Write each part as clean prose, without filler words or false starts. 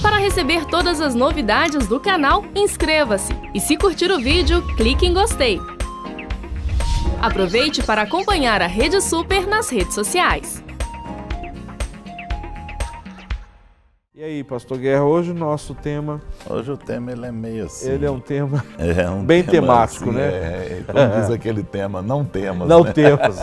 Para receber todas as novidades do canal, inscreva-se e se curtir o vídeo, clique em gostei. Aproveite para acompanhar a Rede Super nas redes sociais. E aí, Pastor Guerra, hoje o nosso tema... Hoje o tema ele é meio assim... Ele é um tema bem temático, assim, né? Como diz aquele tema, não temos. Não né? temos.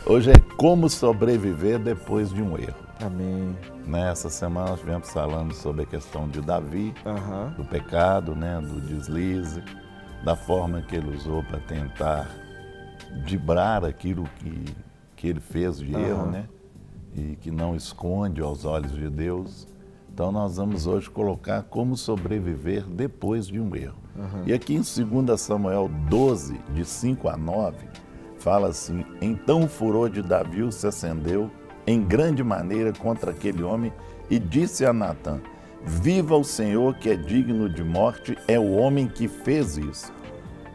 Hoje é como sobreviver depois de um erro. Amém. Nessa semana nós estivemos falando sobre a questão de Davi, do pecado, né, do deslize, da forma que ele usou para tentar driblar aquilo que ele fez de erro, né? E que não esconde aos olhos de Deus. Então nós vamos hoje colocar como sobreviver depois de um erro. E aqui em 2 Samuel 12, de 5 a 9, fala assim: então o furor de Davi se acendeu em grande maneira contra aquele homem e disse a Natã: viva o Senhor, que é digno de morte, é o homem que fez isso.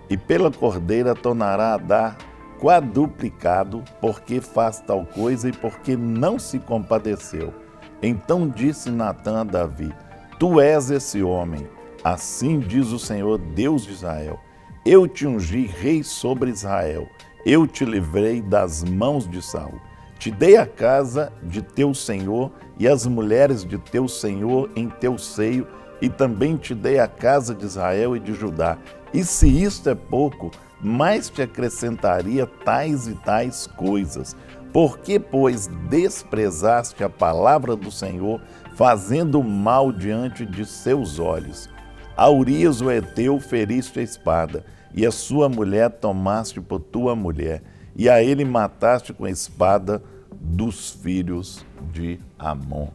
E pela cordeira tornará a dar quadruplicado, porque faz tal coisa e porque não se compadeceu. Então disse Natã a Davi: tu és esse homem. Assim diz o Senhor, Deus de Israel: eu te ungi rei sobre Israel, eu te livrei das mãos de Saul. Te dei a casa de teu senhor e as mulheres de teu senhor em teu seio, e também te dei a casa de Israel e de Judá. E se isto é pouco, mais te acrescentaria tais e tais coisas. Por que, pois, desprezaste a palavra do Senhor, fazendo mal diante de seus olhos? A Urias o heteu feriste a espada, e a sua mulher tomaste por tua mulher, e a ele mataste com a espada dos filhos de Amon.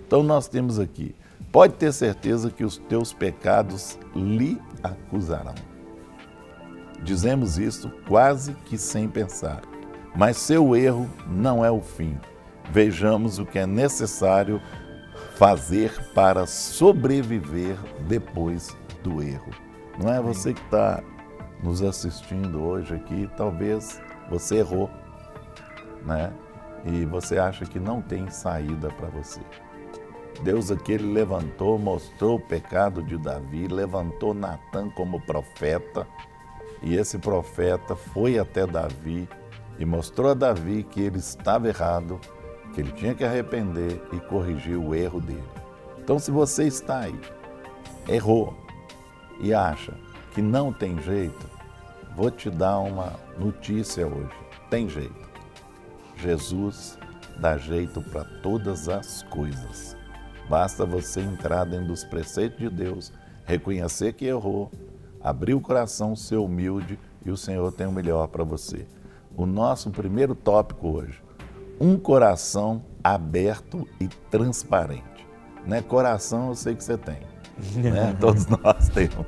Então nós temos aqui, pode ter certeza que os teus pecados lhe acusarão. Dizemos isso quase que sem pensar, mas seu erro não é o fim. Vejamos o que é necessário fazer para sobreviver depois do erro. Não é você que está nos assistindo hoje aqui, talvez você errou, né? E você acha que não tem saída para você. Deus aqui ele levantou, mostrou o pecado de Davi, levantou Natã como profeta, e esse profeta foi até Davi e mostrou a Davi que ele estava errado, que ele tinha que arrepender e corrigir o erro dele. Então, se você está aí, errou e acha que não tem jeito, vou te dar uma notícia hoje. Tem jeito. Jesus dá jeito para todas as coisas. Basta você entrar dentro dos preceitos de Deus, reconhecer que errou, abrir o coração, ser humilde, e o Senhor tem o melhor para você. O nosso primeiro tópico hoje: um coração aberto e transparente. Né? Coração eu sei que você tem, né? Todos nós temos.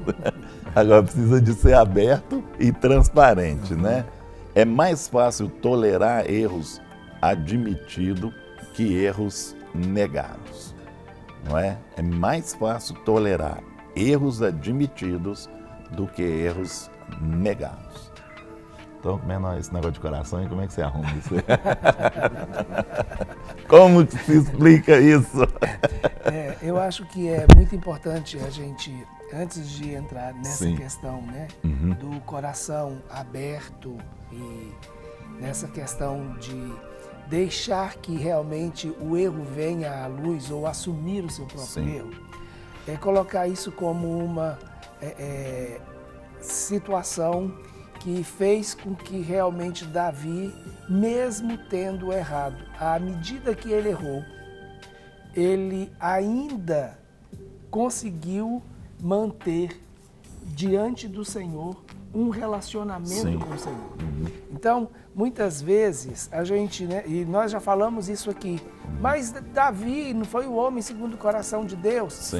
Agora precisa de ser aberto e transparente, né? É mais fácil tolerar erros admitidos que erros negados, não é? É mais fácil tolerar erros admitidos do que erros negados. Então, como é esse negócio de coração e como é que você arruma isso? Como que se explica isso? Eu acho que é muito importante a gente, antes de entrar nessa questão, né, do coração aberto e nessa questão de deixar que realmente o erro venha à luz ou assumir o seu próprio erro, é colocar isso como uma situação que fez com que realmente Davi, mesmo tendo errado, à medida que ele errou, ele ainda conseguiu manter diante do Senhor um relacionamento com o Senhor. Então, muitas vezes, a gente, né, e nós já falamos isso aqui, mas Davi não foi o homem segundo o coração de Deus?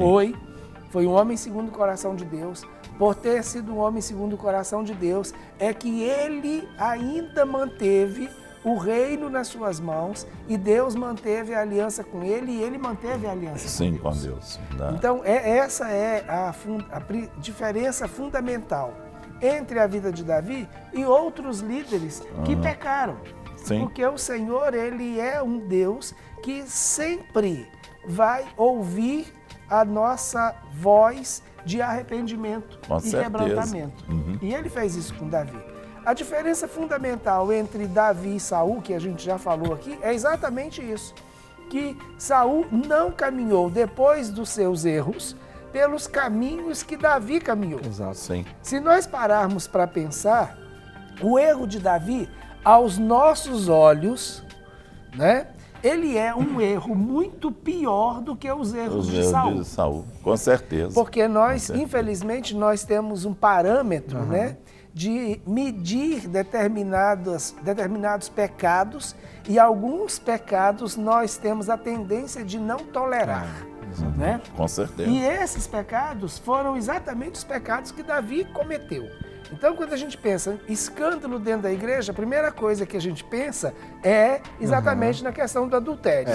Foi um homem segundo o coração de Deus. Por ter sido um homem segundo o coração de Deus, é que ele ainda manteve o reino nas suas mãos, e Deus manteve a aliança com ele, e ele manteve a aliança com Deus. Então, essa é a diferença fundamental entre a vida de Davi e outros líderes que pecaram. Porque o Senhor, ele é um Deus que sempre vai ouvir a nossa voz de arrependimento e quebrantamento. E ele fez isso com Davi. A diferença fundamental entre Davi e Saul, que a gente já falou aqui, é exatamente isso. Que Saul não caminhou depois dos seus erros pelos caminhos que Davi caminhou. Exato. Sim. Se nós pararmos para pensar, o erro de Davi, aos nossos olhos, né, ele é um erro muito pior do que os erros de Saul. Com certeza. Porque nós, infelizmente, nós temos um parâmetro, né, de medir determinados pecados, e alguns pecados nós temos a tendência de não tolerar. Né? Com certeza. E esses pecados foram exatamente os pecados que Davi cometeu. Então, quando a gente pensa em escândalo dentro da igreja, a primeira coisa que a gente pensa é exatamente na questão do adultério.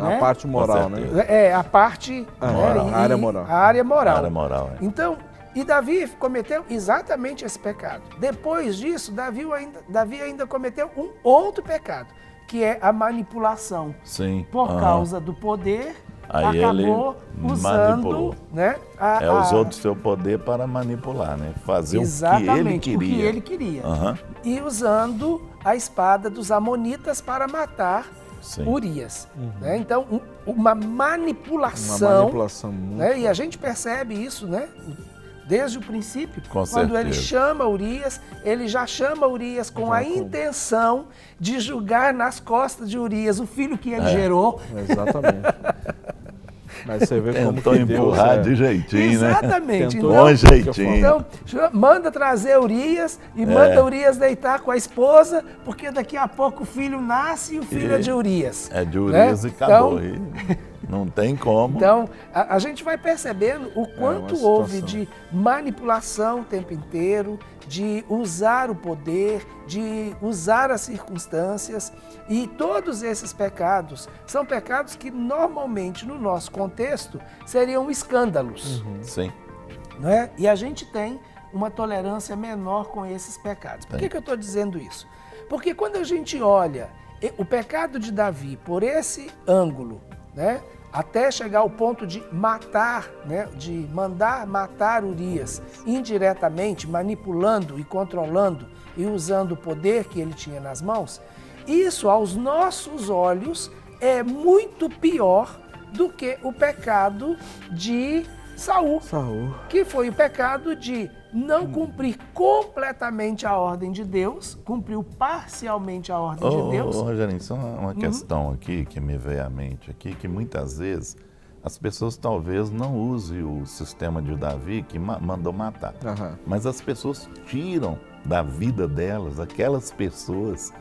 A parte moral, né? A parte... a área moral. A área moral. A área moral, Então, e Davi cometeu exatamente esse pecado. Depois disso, Davi ainda cometeu um outro pecado, que é a manipulação. Sim. Por causa do poder, aí acabou usando, né, usou do seu poder para manipular, né? Fazer exatamente o que ele queria. E usando a espada dos amonitas para matar Urias. Né? Então, uma manipulação. Né? E a gente percebe isso, né? Desde o princípio, quando ele chama Urias, ele já chama Urias com a intenção de julgar nas costas de Urias o filho que ele gerou. Exatamente. Mas você vê como tentou empurrar de jeitinho, né? Exatamente. Então, jeitinho. Então, manda trazer Urias e manda Urias deitar com a esposa, porque daqui a pouco o filho nasce e o filho é de Urias. É de Urias, né? E acabou. Então, não tem como. Então, a gente vai percebendo o quanto houve de manipulação o tempo inteiro, de usar o poder, de usar as circunstâncias. E todos esses pecados são pecados que normalmente, no nosso contexto, seriam escândalos. Sim. Não é? E a gente tem uma tolerância menor com esses pecados. Por que eu estou dizendo isso? Porque quando a gente olha o pecado de Davi por esse ângulo, né, até chegar ao ponto de matar, né, de mandar matar Urias indiretamente, manipulando e controlando e usando o poder que ele tinha nas mãos, isso aos nossos olhos é muito pior do que o pecado de Saul, que foi o pecado de não cumprir completamente a ordem de Deus, cumpriu parcialmente a ordem de Deus. Rogerinho, só uma questão aqui que me veio à mente aqui, que muitas vezes as pessoas talvez não usem o sistema de Davi que mandou matar, mas as pessoas tiram da vida delas aquelas pessoas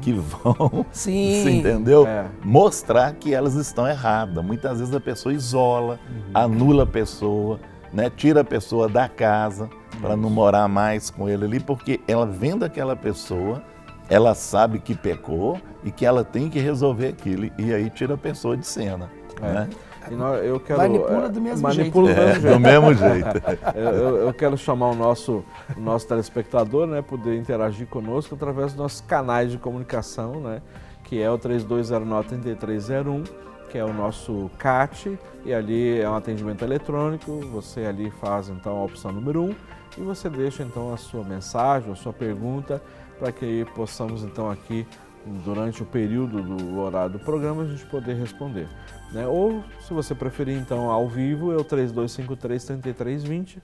que vão, você entendeu? Mostrar que elas estão erradas. Muitas vezes a pessoa isola, anula a pessoa, né? Tira a pessoa da casa para não morar mais com ele ali, porque ela vendo aquela pessoa, ela sabe que pecou e que ela tem que resolver aquilo, e aí tira a pessoa de cena, né? Eu quero, manipula do mesmo jeito. Do mesmo jeito. Eu quero chamar o nosso telespectador, né, poder interagir conosco através dos nossos canais de comunicação, né, que é o 3209-3301, que é o nosso CAT, e ali é um atendimento eletrônico. Você ali faz então a opção número 1 e você deixa então a sua mensagem, a sua pergunta, para que possamos então aqui, durante o período do horário do programa, a gente poder responder, né? Ou, se você preferir, então, ao vivo, é o 3253-3320,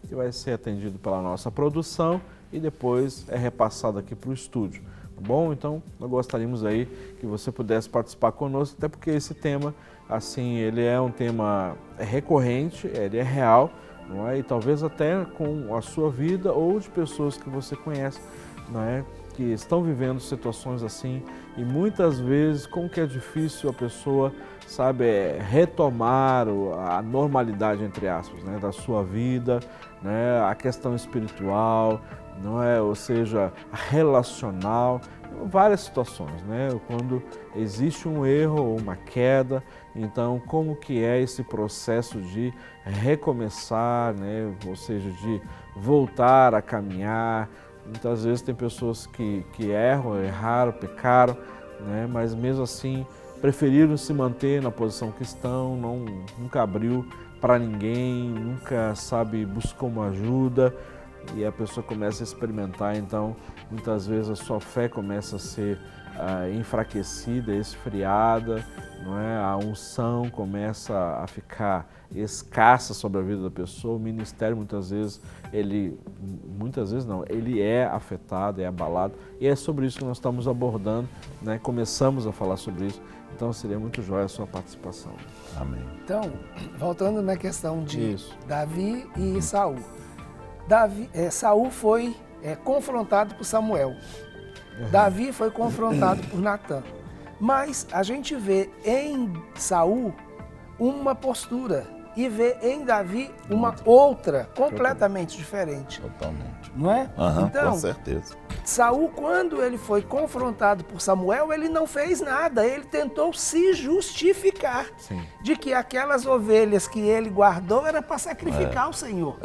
que vai ser atendido pela nossa produção e depois é repassado aqui para o estúdio, tá bom? Então, nós gostaríamos aí que você pudesse participar conosco, até porque esse tema, assim, ele é um tema recorrente, ele é real, não é? E talvez até com a sua vida ou de pessoas que você conhece, não é? Que estão vivendo situações assim, e muitas vezes como que é difícil a pessoa, sabe, retomar a normalidade, entre aspas, né, da sua vida, né, a questão espiritual, não é, ou seja, relacional, várias situações, né, quando existe um erro ou uma queda, então como que é esse processo de recomeçar, né, ou seja, de voltar a caminhar. Muitas vezes tem pessoas que erraram, pecaram, né? Mas mesmo assim preferiram se manter na posição que estão, nunca abriu para ninguém, nunca, buscou uma ajuda, e a pessoa começa a experimentar, então muitas vezes a sua fé começa a ser enfraquecida, esfriada, não é? A unção começa a ficar escassa sobre a vida da pessoa. O ministério muitas vezes ele é afetado, é abalado, e é sobre isso que nós estamos abordando, né? Começamos a falar sobre isso, então seria muito jóia a sua participação. Amém. Então, voltando na questão de Davi e Saul. Saul foi confrontado por Samuel. Davi foi confrontado por Natã. Mas a gente vê em Saul uma postura e vê em Davi uma outra, completamente diferente. Totalmente. Não é? Então, com certeza. Saul, quando ele foi confrontado por Samuel, ele não fez nada, ele tentou se justificar de que aquelas ovelhas que ele guardou era para sacrificar o Senhor.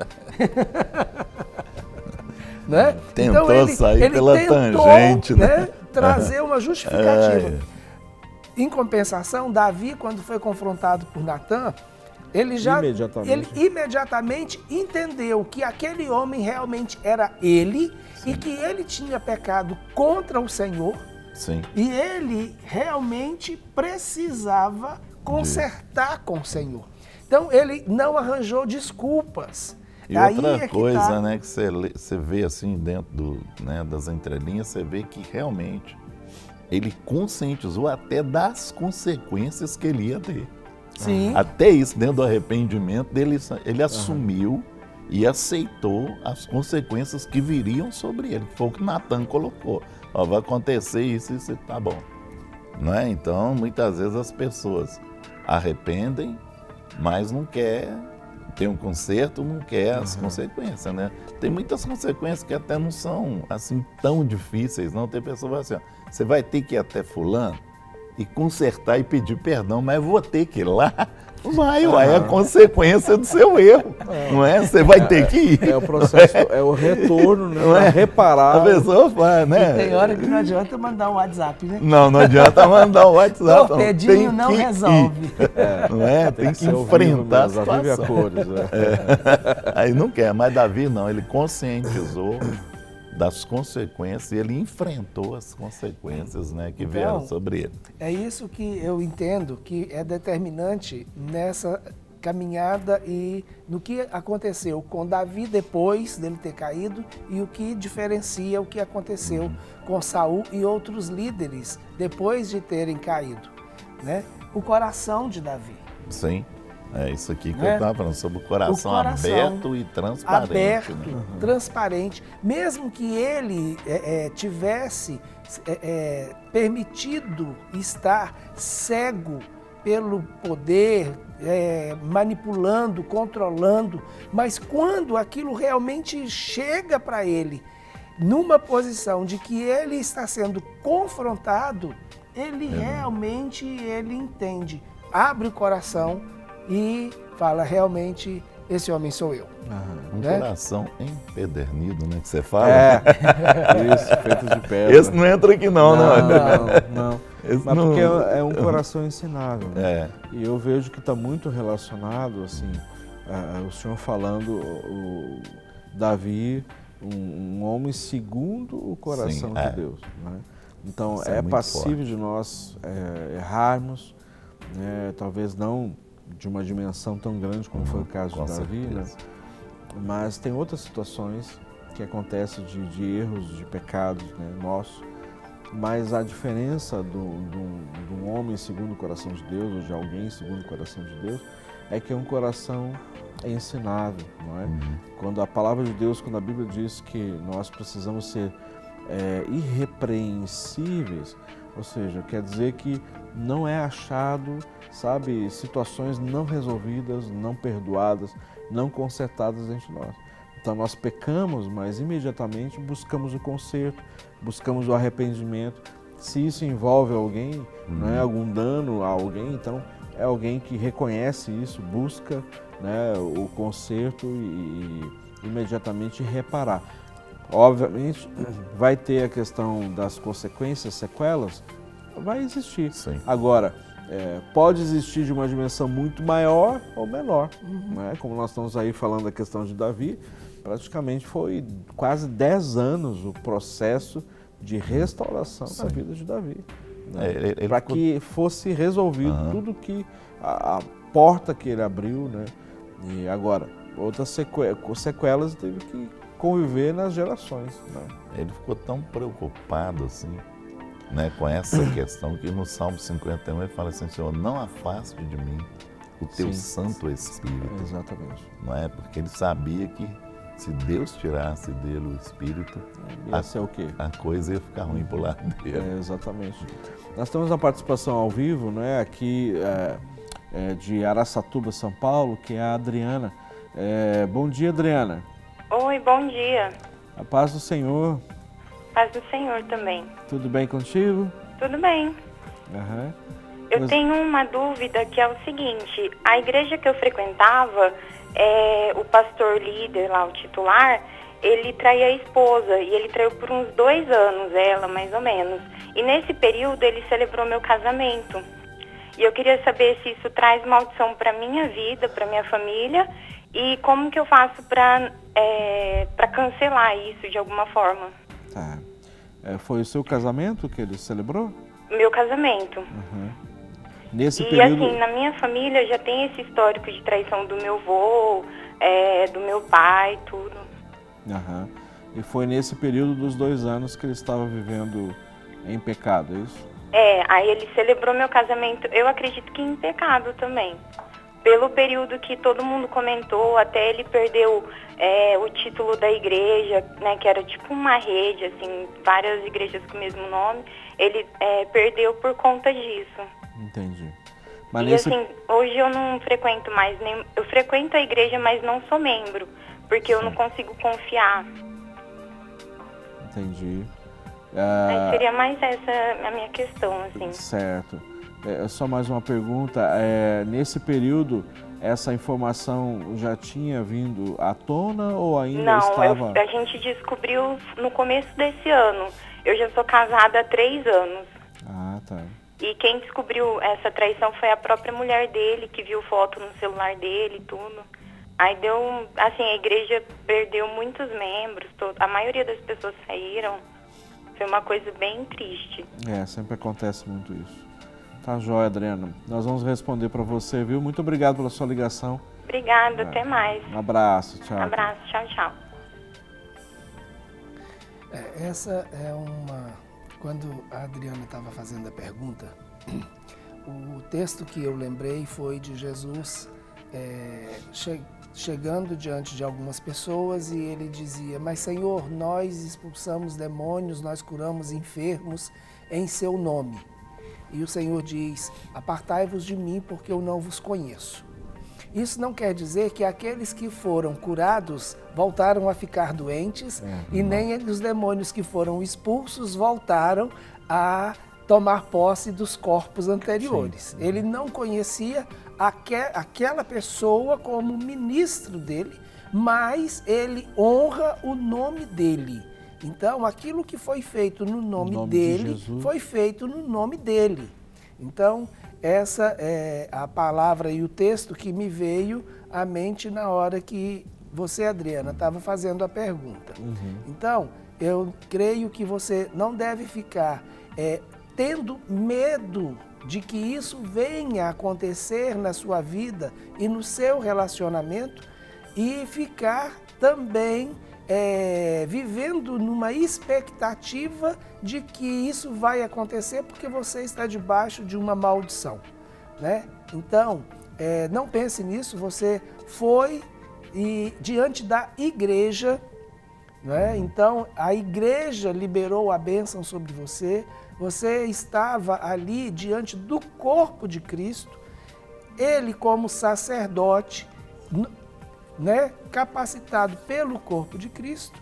Né? Tentou então, sair pela tangente, né? Trazer uma justificativa. Em compensação, Davi, quando foi confrontado por Natã, ele imediatamente entendeu que aquele homem realmente era ele e que ele tinha pecado contra o Senhor. Sim. E ele realmente precisava consertar com o Senhor. Então, ele não arranjou desculpas. E outra coisa, né, que você vê assim dentro das entrelinhas, você vê que realmente ele conscientizou até das consequências que ele ia ter. Sim. Até isso, dentro do arrependimento dele, ele assumiu e aceitou as consequências que viriam sobre ele. Foi o que Natã colocou. Ó, vai acontecer isso, tá bom. Não é? Então, muitas vezes as pessoas arrependem, mas não quer ter um conserto, não quer as consequências, né? Tem muitas consequências que até não são assim tão difíceis, não. Tem pessoa que fala assim, ó, você vai ter que ir até fulano e consertar e pedir perdão, mas eu vou ter que ir lá. Vai, é a consequência do seu erro, não é? Você vai ter que ir. É o processo, é o retorno, né? Não é reparar. A pessoa faz, né? E tem hora que não adianta mandar um WhatsApp, né? Não adianta mandar um WhatsApp. Torpedinho não resolve. Não é? Tem que enfrentar a situação. Cores, Aí não quer, mas Davi não, ele conscientizou das consequências e ele enfrentou as consequências, né, que vieram sobre ele. É isso que eu entendo que é determinante nessa caminhada e no que aconteceu com Davi depois dele ter caído e o que diferencia o que aconteceu com Saul e outros líderes depois de terem caído, né? O coração de Davi. Sim. É isso aqui que eu estava falando, sobre o coração aberto e transparente. Aberto, transparente. Mesmo que ele tivesse permitido estar cego pelo poder, manipulando, controlando, mas quando aquilo realmente chega para ele, numa posição de que ele está sendo confrontado, ele realmente entende, abre o coração e fala, realmente, esse homem sou eu. Um coração empedernido, né, que você fala. Isso, feito de pedra. Esse não entra aqui não. Não. Mas não... porque é um coração ensinável. Né? E eu vejo que está muito relacionado, assim, o senhor falando, o Davi, um homem segundo o coração de Deus. Né? Então, isso é passível forte de nós errarmos, né? Talvez não de uma dimensão tão grande como foi o caso de Davi, né? Mas tem outras situações que acontecem de erros, de pecados, né, nossos, mas a diferença de um homem segundo o coração de Deus, ou de alguém segundo o coração de Deus, é que é um coração ensinável, não é? Quando a palavra de Deus, quando a Bíblia diz que nós precisamos ser irrepreensíveis, ou seja, quer dizer que não é achado, situações não resolvidas, não perdoadas, não consertadas entre nós. Então nós pecamos, mas imediatamente buscamos o conserto, buscamos o arrependimento. Se isso envolve alguém, não é algum dano a alguém, então é alguém que reconhece isso, busca, né, o conserto e imediatamente reparar. Obviamente vai ter a questão das consequências, sequelas, vai existir. Sim. Agora, pode existir de uma dimensão muito maior ou menor. Né? Como nós estamos aí falando da questão de Davi, praticamente foi quase 10 anos o processo de restauração da vida de Davi. Né? Para que fosse resolvido tudo que a porta que ele abriu, né? E agora, outras sequelas teve que conviver nas gerações. Né? Ele ficou tão preocupado assim, né, com essa questão que no Salmo 51 ele fala assim: Senhor, não afaste de mim o teu Santo Espírito. Exatamente. Não é? Porque ele sabia que se Deus tirasse dele o Espírito, a coisa ia ficar ruim para o lado dele. Exatamente. Nós temos a participação ao vivo, né, aqui de Araçatuba, São Paulo, que é a Adriana. Bom dia, Adriana. Oi, bom dia. A paz do Senhor. Paz do Senhor também. Tudo bem contigo? Tudo bem. Eu tenho uma dúvida que é o seguinte: a igreja que eu frequentava, o pastor líder lá, o titular, ele traía a esposa, e ele traiu por uns 2 anos, ela mais ou menos. E nesse período ele celebrou meu casamento. E eu queria saber se isso traz maldição para minha vida, para minha família, e como que eu faço para cancelar isso de alguma forma. Tá. Foi o seu casamento que ele celebrou? Meu casamento. Nesse período... assim, na minha família já tem esse histórico de traição do meu avô, do meu pai, tudo. E foi nesse período dos 2 anos que ele estava vivendo em pecado, é isso? Aí ele celebrou meu casamento, eu acredito que em pecado também. Pelo período que todo mundo comentou, até ele perdeu o título da igreja, né, que era tipo uma rede, assim, várias igrejas com o mesmo nome, ele perdeu por conta disso. Entendi. Mas assim, hoje eu não frequento mais, eu frequento a igreja, mas não sou membro, porque eu não consigo confiar. Entendi. Seria mais essa a minha questão, assim. Certo. Só mais uma pergunta. Nesse período, essa informação já tinha vindo à tona ou ainda estava... Não, a gente descobriu no começo desse ano. Eu já sou casada há 3 anos. Ah, tá. E quem descobriu essa traição foi a própria mulher dele, que viu foto no celular dele e tudo. Aí deu... Assim, a igreja perdeu muitos membros, a maioria das pessoas saíram. Foi uma coisa bem triste. Sempre acontece muito isso. Tá joia, Adriana. Nós vamos responder para você, viu? Muito obrigado pela sua ligação. Obrigada, até mais. Um abraço, tchau. Um abraço, tchau, tchau. Essa é uma... Quando a Adriana estava fazendo a pergunta, o texto que eu lembrei foi de Jesus chegando diante de algumas pessoas, e ele dizia: mas Senhor, nós expulsamos demônios, nós curamos enfermos em seu nome. E o Senhor diz: apartai-vos de mim, porque eu não vos conheço. Isso não quer dizer que aqueles que foram curados voltaram a ficar doentes, e nem os demônios que foram expulsos voltaram a tomar posse dos corpos anteriores. Ele não conhecia aquela pessoa como ministro dele, mas ele honra o nome dele. Então, aquilo que foi feito no nome dele, foi feito no nome dele. Então, essa é a palavra e o texto que me veio à mente na hora que você, Adriana, estava fazendo a pergunta. Então, eu creio que você não deve ficar tendo medo de que isso venha a acontecer na sua vida e no seu relacionamento, e ficar também vivendo numa expectativa de que isso vai acontecer porque você está debaixo de uma maldição, né? Então, não pense nisso. Você foi diante da igreja, né? Então, a igreja liberou a bênção sobre você. Você estava ali diante do corpo de Cristo, ele como sacerdote, né, capacitado pelo corpo de Cristo,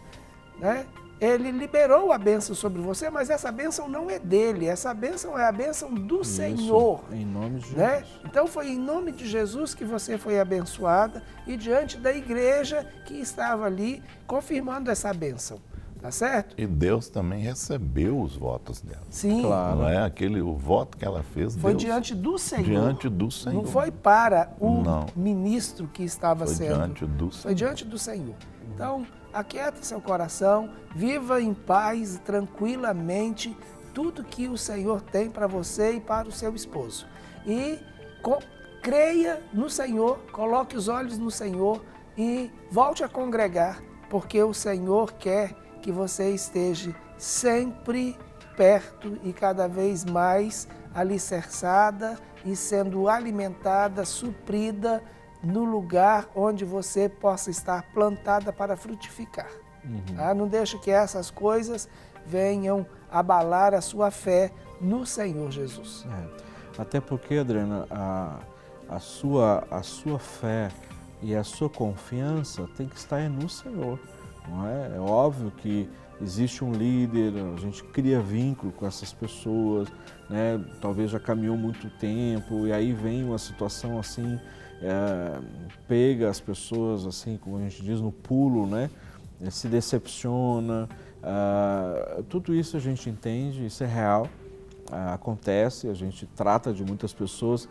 né, ele liberou a bênção sobre você, mas essa bênção não é dele, essa bênção é a bênção do Senhor. Em nome de Jesus. Né? Então foi em nome de Jesus que você foi abençoada, e diante da igreja que estava ali confirmando essa bênção. Tá certo? E Deus também recebeu os votos dela. Sim. Claro. Não é? O voto que ela fez, foi Deus, diante do Senhor. Diante do Senhor. Não foi para o ministro que estava foi sendo. Diante do Senhor. Foi diante do Senhor. Então, aquieta seu coração, viva em paz e tranquilamente tudo que o Senhor tem para você e para o seu esposo. E creia no Senhor, coloque os olhos no Senhor e volte a congregar, porque o Senhor quer que você esteja sempre perto e cada vez mais alicerçada e sendo alimentada, suprida no lugar onde você possa estar plantada para frutificar. Tá? Não deixe que essas coisas venham abalar a sua fé no Senhor Jesus. Até porque, Adriana, a sua fé e a sua confiança tem que estar no Senhor. Não é? É óbvio que existe um líder, a gente cria vínculo com essas pessoas, né? Talvez já caminhou muito tempo e aí vem uma situação assim, pega as pessoas, assim, como a gente diz, no pulo, né? Se decepciona, tudo isso a gente entende, isso é real, acontece, a gente trata de muitas pessoas,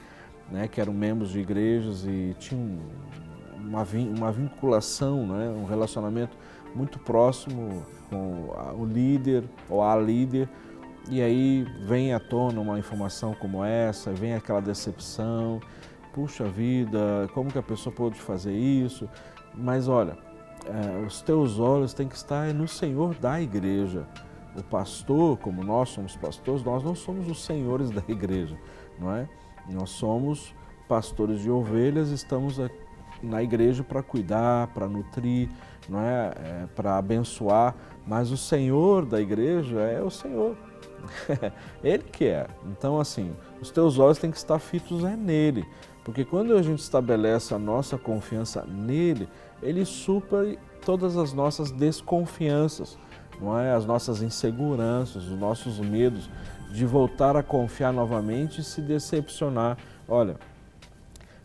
né, que eram membros de igrejas e tinham uma vinculação, né, um relacionamento muito próximo com o líder ou a líder, e aí vem à tona uma informação como essa, vem aquela decepção, puxa vida, como que a pessoa pôde fazer isso? Mas olha, os teus olhos têm que estar no Senhor da igreja. O pastor, como nós somos pastores, nós não somos os senhores da igreja, não é? Nós somos pastores de ovelhas, estamos na igreja para cuidar, para nutrir, não é? Para abençoar, mas o Senhor da igreja é o Senhor. Ele que é. Então, assim, os teus olhos têm que estar fitos nele, porque quando a gente estabelece a nossa confiança nele, ele supre todas as nossas desconfianças, não é? As nossas inseguranças, os nossos medos de voltar a confiar novamente e se decepcionar. Olha,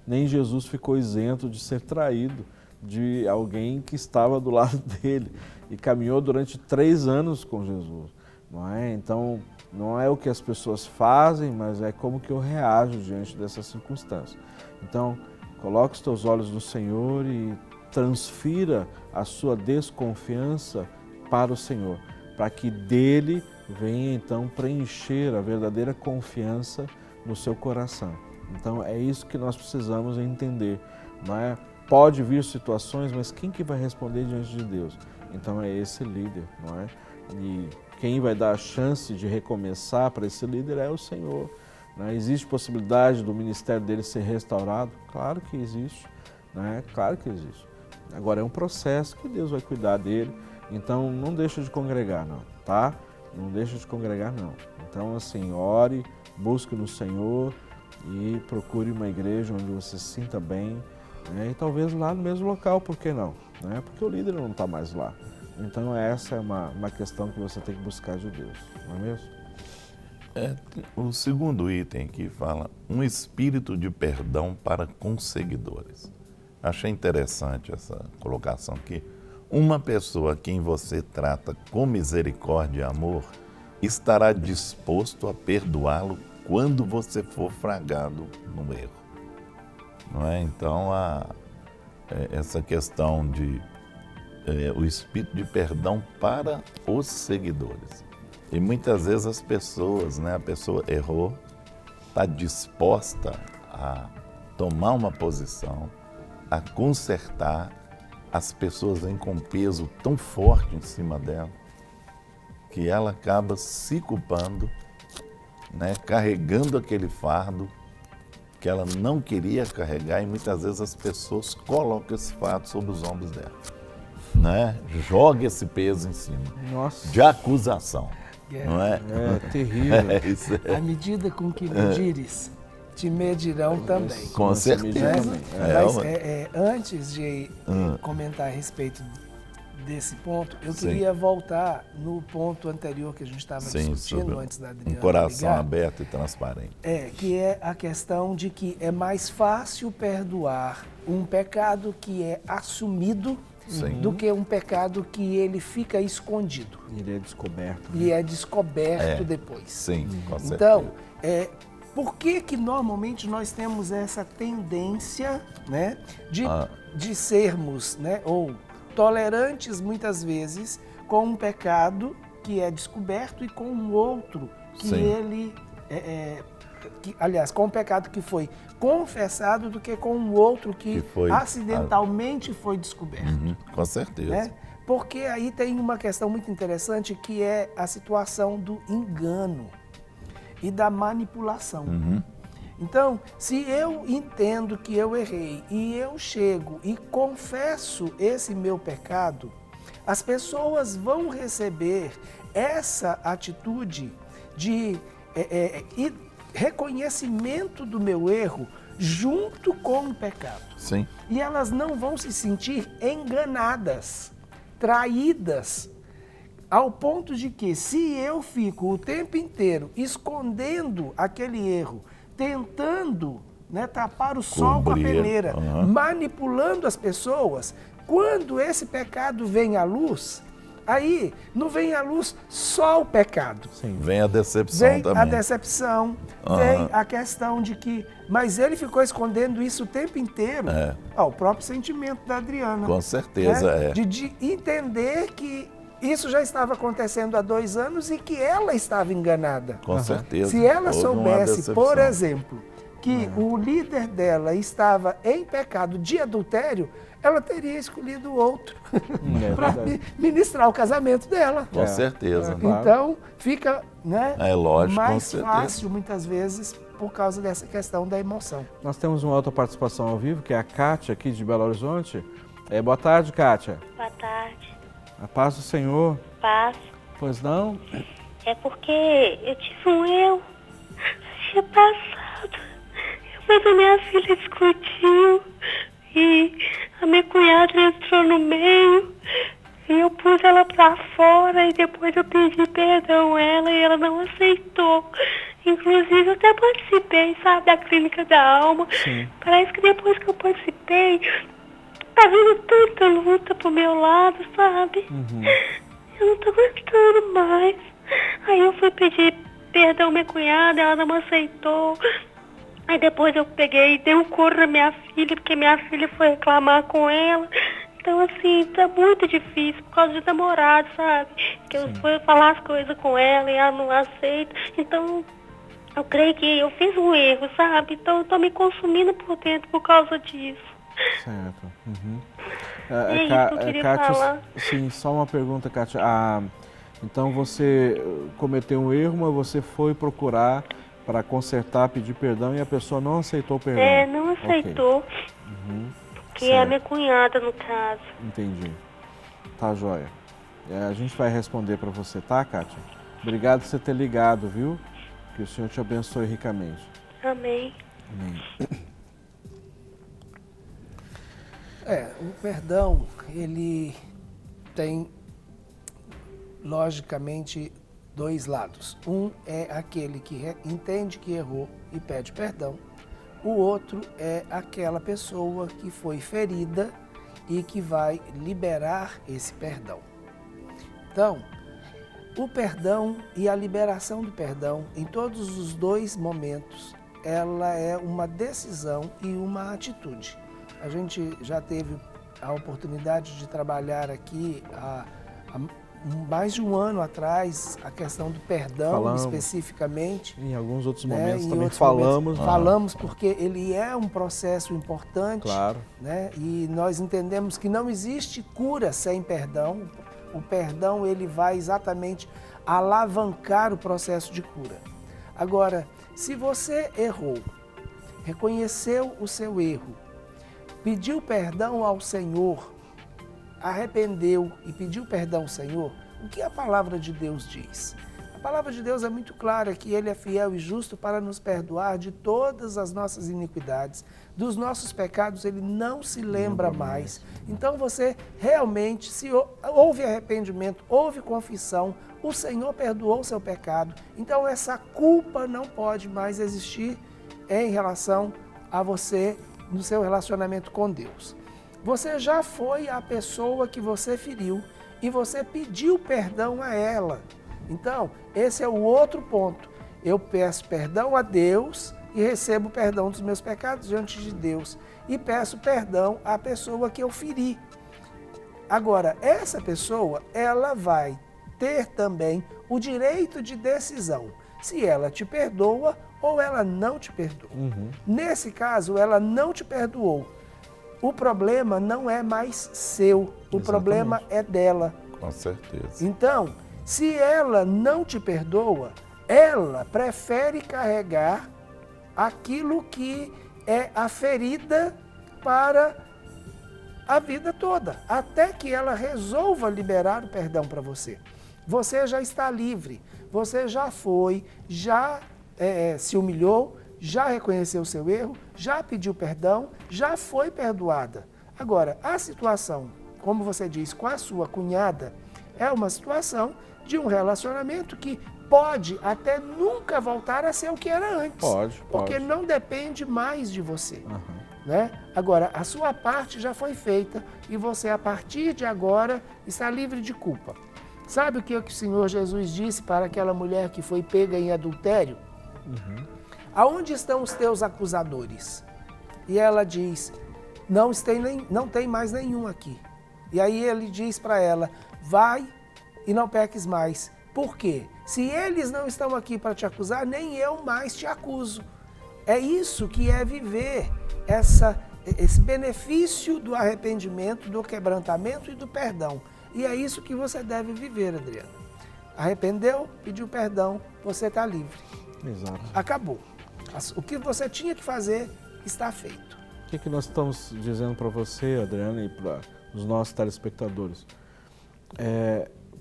nem Jesus ficou isento de ser traído de alguém que estava do lado dele e caminhou durante 3 anos com Jesus, não é? Então, não é o que as pessoas fazem, mas é como que eu reajo diante dessas circunstâncias. Então, coloque os teus olhos no Senhor e transfira a sua desconfiança para o Senhor, para que dele venha então preencher a verdadeira confiança no seu coração. Então é isso que nós precisamos entender, não é? Pode vir situações, mas quem que vai responder diante de Deus? Então é esse líder, não é? E quem vai dar a chance de recomeçar para esse líder é o Senhor. Não é? Existe possibilidade do ministério dele ser restaurado? Claro que existe, né? Claro que existe. Agora é um processo que Deus vai cuidar dele, então não deixa de congregar não, tá? Não deixa de congregar não. Então assim, ore, busque no Senhor e procure uma igreja onde você se sinta bem, né? E talvez lá no mesmo local, por que não? Né? Porque o líder não está mais lá. Então essa é uma questão que você tem que buscar de Deus, não é mesmo? O segundo item aqui fala um espírito de perdão para com seguidores. Achei interessante essa colocação aqui. Uma pessoa a quem você trata com misericórdia e amor estará disposto a perdoá-lo quando você for fragado no erro. Não é? Então, essa questão de o espírito de perdão para os seguidores. E muitas vezes as pessoas, né, a pessoa errou, está disposta a tomar uma posição, a consertar. As pessoas vêm com um peso tão forte em cima dela que ela acaba se culpando, né, carregando aquele fardo que ela não queria carregar, e muitas vezes as pessoas colocam esse fardo sobre os ombros dela, né? Joga esse peso em cima. Nossa. De acusação, não é? É terrível. Isso À medida com que medires, te medirão também. Com certeza. Mas antes de comentar a respeito desse ponto, eu queria voltar no ponto anterior que a gente estava discutindo antes da Adriana. Um coração aberto e transparente. Que é a questão de que é mais fácil perdoar um pecado que é assumido do que um pecado que ele fica escondido. Ele é descoberto. E é descoberto depois. Sim, com certeza. Então, por que normalmente nós temos essa tendência, né, de sermos, né, ou tolerantes muitas vezes com um pecado que é descoberto e com um outro que ele aliás, com um pecado que foi confessado do que com um outro que acidentalmente foi descoberto. Com certeza. Né? Porque aí tem uma questão muito interessante que é a situação do engano e da manipulação. Então, se eu entendo que eu errei e eu chego e confesso esse meu pecado, as pessoas vão receber essa atitude de reconhecimento do meu erro junto com o pecado. Sim. E elas não vão se sentir enganadas, traídas, ao ponto de que se eu fico o tempo inteiro escondendo aquele erro, tentando, né, tapar o sol com a peneira, manipulando as pessoas, quando esse pecado vem à luz, aí não vem à luz só o pecado. Sim. Vem a decepção também. Vem a decepção, vem a questão de que... Mas ele ficou escondendo isso o tempo inteiro. O próprio sentimento da Adriana. Com certeza, né? De entender que isso já estava acontecendo há 2 anos e que ela estava enganada. Com certeza. Se ela soubesse, por exemplo, que o líder dela estava em pecado de adultério, ela teria escolhido outro para ministrar o casamento dela. Com certeza. Então, fica, né, lógico, mais fácil, muitas vezes, por causa dessa questão da emoção. Nós temos uma outra participação ao vivo, que é a Kátia, aqui de Belo Horizonte. Boa tarde, Kátia. Boa tarde. A paz do Senhor. Paz. Pois não? É porque eu tive um erro dia passado. Mas a minha filha discutiu e a minha cunhada entrou no meio e eu pus ela pra fora e depois eu pedi perdão a ela e ela não aceitou. Inclusive eu até participei, sabe, da clínica da alma. Sim. Parece que depois que eu participei, tá vindo tanta luta pro meu lado, sabe? Eu não tô aguentando mais. Aí eu fui pedir perdão à minha cunhada, ela não aceitou. Aí depois eu peguei e dei um couro na minha filha, porque minha filha foi reclamar com ela. Então, assim, tá muito difícil por causa de namorado, sabe? Que eu fui falar as coisas com ela e ela não aceita. Então, eu creio que eu fiz um erro, sabe? Então, eu tô me consumindo por dentro por causa disso. Certo. É isso que eu queria falar. Sim, só uma pergunta, Kátia. Então, você cometeu um erro, mas você foi procurar para consertar, pedir perdão e a pessoa não aceitou o perdão. Não aceitou. Que é a minha cunhada, no caso. Entendi. Tá, joia. A gente vai responder para você, tá, Kátia? Obrigado por você ter ligado, viu? Que o Senhor te abençoe ricamente. Amém. Amém. O perdão, ele tem, logicamente, 2 lados. Um é aquele que entende que errou e pede perdão. O outro é aquela pessoa que foi ferida e que vai liberar esse perdão. Então, o perdão e a liberação do perdão, em todos os 2 momentos, ela é uma decisão e uma atitude. A gente já teve a oportunidade de trabalhar aqui há mais de 1 ano atrás, a questão do perdão especificamente. Em alguns outros momentos também falamos. Falamos porque ele é um processo importante. Claro. Né? E nós entendemos que não existe cura sem perdão. O perdão, ele vai exatamente alavancar o processo de cura. Agora, se você errou, reconheceu o seu erro, pediu perdão ao Senhor, arrependeu e pediu perdão ao Senhor, o que a palavra de Deus diz? A palavra de Deus é muito clara que Ele é fiel e justo para nos perdoar de todas as nossas iniquidades. Dos nossos pecados Ele não se lembra mais. Então você realmente, se houve arrependimento, houve confissão, o Senhor perdoou o seu pecado. Então essa culpa não pode mais existir em relação a você no seu relacionamento com Deus. Você já foi a pessoa que você feriu e você pediu perdão a ela. Então, esse é o outro ponto. Eu peço perdão a Deus e recebo perdão dos meus pecados diante de Deus. E peço perdão à pessoa que eu feri. Agora, essa pessoa, ela vai ter também o direito de decisão. Se ela te perdoa ou ela não te perdoa. Nesse caso, ela não te perdoou. O problema não é mais seu. O problema é dela. Com certeza. Então, se ela não te perdoa, ela prefere carregar aquilo que é a ferida para a vida toda, até que ela resolva liberar o perdão para você. Você já está livre, você já foi, já se humilhou, já reconheceu o seu erro, já pediu perdão, já foi perdoada. Agora, a situação, como você diz, com a sua cunhada, é uma situação de um relacionamento que pode até nunca voltar a ser o que era antes. Pode. Porque não depende mais de você. Né? Agora, a sua parte já foi feita e você, a partir de agora, está livre de culpa. Sabe o que o Senhor Jesus disse para aquela mulher que foi pega em adultério? Aonde estão os teus acusadores? E ela diz, não tem mais nenhum aqui. E aí ele diz para ela, vai e não peques mais. Por quê? Se eles não estão aqui para te acusar, nem eu mais te acuso. É isso que é viver esse benefício do arrependimento, do quebrantamento e do perdão. E é isso que você deve viver, Adriano. Arrependeu, pediu perdão, você está livre. Exato. Acabou. O que você tinha que fazer está feito. O que nós estamos dizendo para você, Adriana, e para os nossos telespectadores?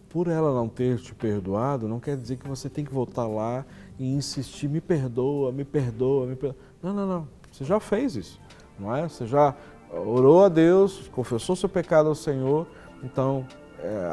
Por ela não ter te perdoado, não quer dizer que você tem que voltar lá e insistir, me perdoa, me perdoa, me perdoa. Não. Você já fez isso, não é? Você já orou a Deus, confessou seu pecado ao Senhor, então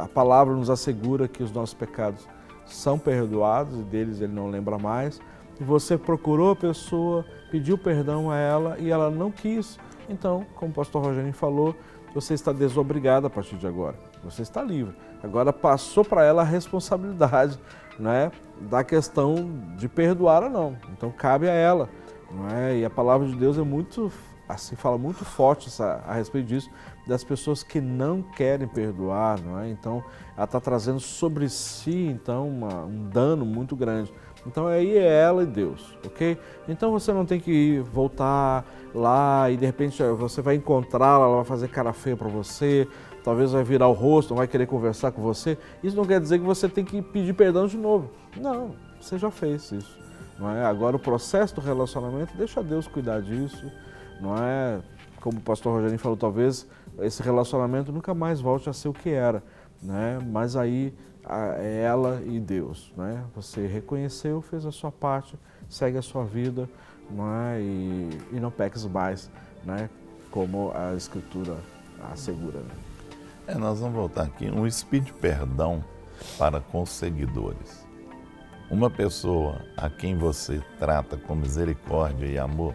a palavra nos assegura que os nossos pecados são perdoados e deles Ele não lembra mais. E você procurou a pessoa, pediu perdão a ela e ela não quis. Então, como o pastor Rogério falou, você está desobrigado a partir de agora. Você está livre. Agora passou para ela a responsabilidade, né, da questão de perdoar ou não. Então cabe a ela, não é? E a palavra de Deus é muito, assim, fala muito forte a respeito disso, das pessoas que não querem perdoar, não é? Então ela está trazendo sobre si então um dano muito grande. Então aí é ela e Deus, ok? Então você não tem que voltar lá e de repente você vai encontrá-la, ela vai fazer cara feia para você, talvez vai virar o rosto, não vai querer conversar com você. Isso não quer dizer que você tem que pedir perdão de novo. Não, você já fez isso, não é? Agora o processo do relacionamento, deixa Deus cuidar disso, não é? Como o pastor Rogério falou, talvez esse relacionamento nunca mais volte a ser o que era, né? Mas aí é ela e Deus, né? Você reconheceu, fez a sua parte, segue a sua vida, não é? E não peques mais, né? Como a Escritura assegura, né? Nós vamos voltar aqui. Um espírito de perdão para com os seguidores. Uma pessoa a quem você trata com misericórdia e amor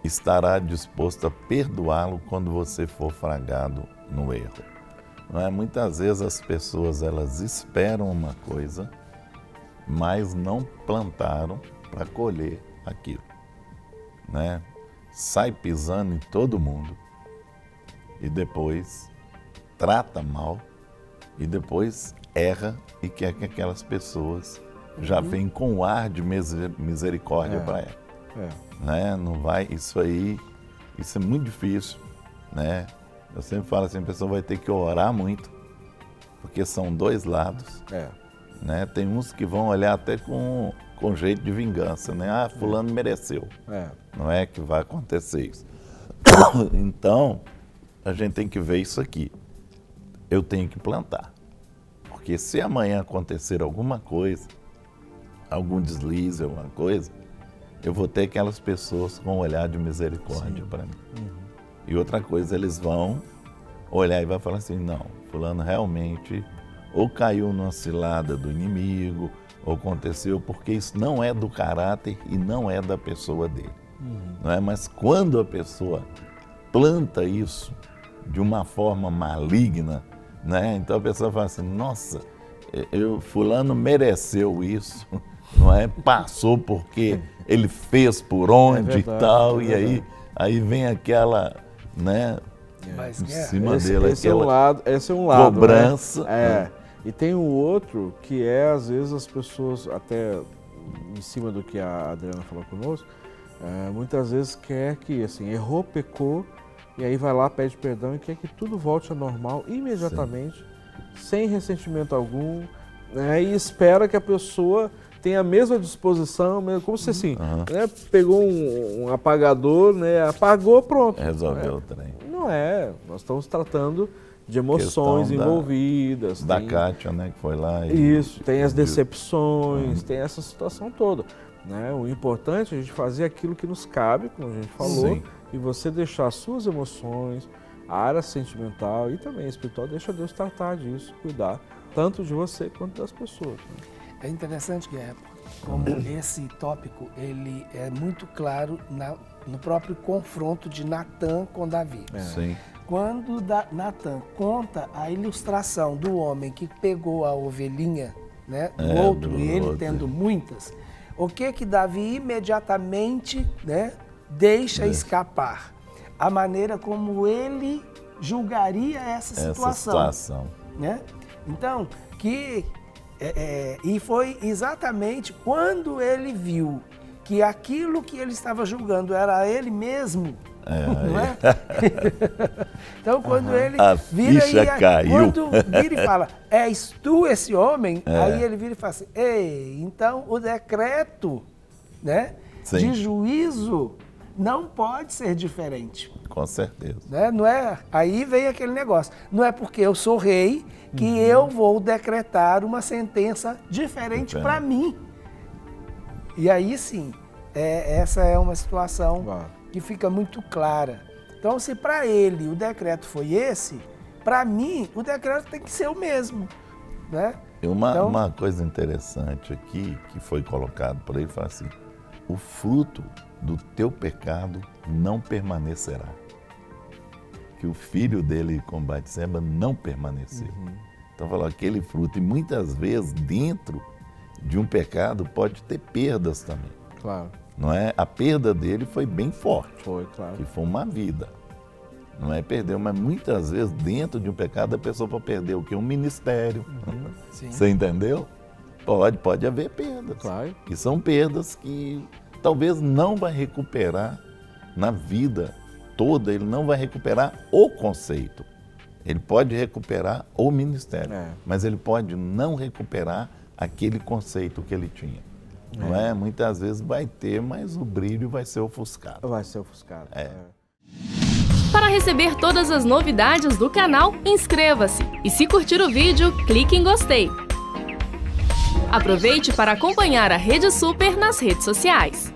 estará disposto a perdoá-lo quando você for flagrado no erro. Não é? Muitas vezes as pessoas elas esperam uma coisa, mas não plantaram para colher aquilo, né? Sai pisando em todo mundo e depois trata mal e depois erra e quer que aquelas pessoas já venham com o ar de misericórdia para ela. Né? Não vai, isso é muito difícil, né? Eu sempre falo assim, a pessoa vai ter que orar muito, porque são dois lados, né? Tem uns que vão olhar até com jeito de vingança, né? Ah, fulano mereceu. Não é que vai acontecer isso. Então, a gente tem que ver isso aqui. Eu tenho que plantar, porque se amanhã acontecer alguma coisa, algum deslize, alguma coisa, eu vou ter aquelas pessoas com um olhar de misericórdia para mim. E outra coisa, eles vão olhar e vão falar assim, não, fulano realmente ou caiu numa cilada do inimigo, ou aconteceu, porque isso não é do caráter e não é da pessoa dele. Não é? Mas quando a pessoa planta isso de uma forma maligna, né? Então a pessoa fala assim, nossa, fulano mereceu isso, não é? Passou porque ele fez por onde e tal, e aí vem aquela, né, em cima dele, esse é um lado, cobrança. Né? E tem o outro que é, às vezes, as pessoas, até em cima do que a Adriana falou conosco, muitas vezes quer que, assim, errou, pecou, e aí vai lá, pede perdão e quer que tudo volte ao normal imediatamente, sem ressentimento algum, né, e espera que a pessoa tenha a mesma disposição, como se assim, né, pegou um apagador, né, apagou, pronto. Resolveu o trem. Não é, nós estamos tratando de emoções envolvidas. Da Kátia, né, que foi lá. Isso, tem as decepções, tem essa situação toda. Né? O importante é a gente fazer aquilo que nos cabe, como a gente falou, e você deixar as suas emoções, a área sentimental e também espiritual, deixa Deus tratar disso, cuidar, tanto de você quanto das pessoas. Né? É interessante, Guerra, como esse tópico ele é muito claro no próprio confronto de Natan com Davi. Sim. Quando Natan conta a ilustração do homem que pegou a ovelhinha, né, do outro, e ele tendo muitas, o que Davi imediatamente, né, deixa escapar? A maneira como ele julgaria essa situação. Né? Então, e foi exatamente quando ele viu que aquilo que ele estava julgando era ele mesmo, não é? Então, quando ele vira e fala, és tu esse homem? Aí ele vira e fala assim, então o decreto, né, de juízo não pode ser diferente. Com certeza. Né? Não é, aí vem aquele negócio, não é porque eu sou rei que eu vou decretar uma sentença diferente para mim. E aí sim, essa é uma situação que fica muito clara. Então, se para ele o decreto foi esse, para mim o decreto tem que ser o mesmo. Né? Uma coisa interessante aqui, que foi colocado por ele, fala assim, o fruto do teu pecado não permanecerá. Que o filho dele com Batseba não permaneceu. Então, falou aquele fruto, e muitas vezes dentro de um pecado pode ter perdas também. Claro. Não é? A perda dele foi bem forte. Foi, claro. Que foi uma vida. Não é perdeu, mas muitas vezes dentro de um pecado a pessoa pode perder o quê? Um ministério. Você entendeu? Pode haver perdas. Claro. E são perdas que talvez não vai recuperar na vida toda, ele não vai recuperar o conceito. Ele pode recuperar o ministério, mas ele pode não recuperar aquele conceito que ele tinha. Não é? Muitas vezes vai ter, mas o brilho vai ser ofuscado. Vai ser ofuscado. Para receber todas as novidades do canal, inscreva-se. E se curtir o vídeo, clique em gostei. Aproveite para acompanhar a Rede Super nas redes sociais.